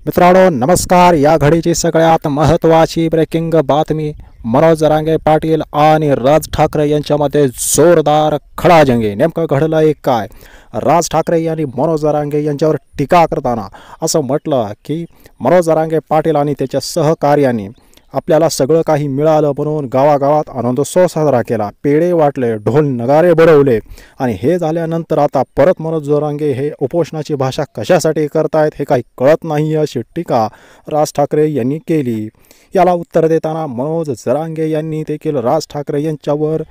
मित्रांनो नमस्कार। या घडीची सगळ्यात महत्त्वाची ब्रेकिंग बातमी। मनोज जरांगे पाटील आणि राज ठाकरे यांच्यामध्ये जोरदार खडाजंगी। नेमकं घडलंय काय? राज ठाकरे यांनी मनोज जरांगे यांच्यावर टीका करताना असं म्हटलं की मनोज जरांगे पाटील आणि त्याच्या सहकार्यांनी आपल्याला सगळं काही मिळालं म्हणून गावागावात आनंदोत्सव साजरा केला, पेढे वाटले, ढोल नगारे बडवले आणि हे झाल्यानंतर आता परत मनोज जरांगे हे उपोषणाची भाषा कशासाठी करतायत हे काही कळत नाही, अशी टीका राज ठाकरे यांनी केली। याला उत्तर देताना मनोज जरांगे यांनी देखील राज ठाकरे यांच्यावर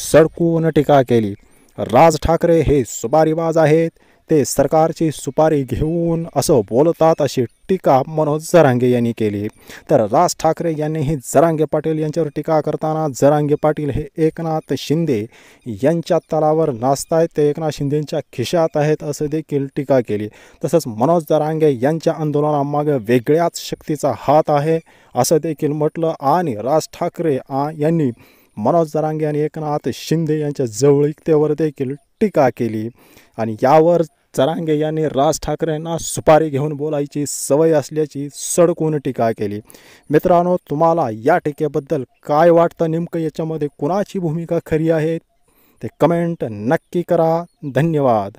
सडकून टीका केली। राज ठाकरे हे सुपारीबाज आहेत, ते सरकारची सुपारी घेऊन असं बोलतात, अशी टीका मनोज जरांगे यांनी केली। तर राज ठाकरे यांनीही जरांगे पाटील यांच्यावर टीका करताना जरांगे पाटील हे एकनाथ शिंदे यांच्या तलावर नाचतायत, ते एकनाथ शिंदेंच्या खिशात आहेत असं देखील टीका केली। तसंच मनोज जरांगे यांच्या आंदोलनामागे वेगळ्याच शक्तीचा हात आहे असं देखील म्हटलं आणि राज ठाकरे यांनी मनोज जरांगे आणि एकनाथ शिंदे यांच्या जवळीकतेवर देखील टीका केली आणि यावर जरांगे यांनी राज ठाकरेंना सुपारी घेऊन बोलायची सवय असल्याची सडकून टीका केली। मित्रांनो, तुम्हाला या टीकेबद्दल काय वाटतं? नेमकं याच्यामध्ये कुणाची भूमिका खरी आहे ते कमेंट नक्की करा। धन्यवाद।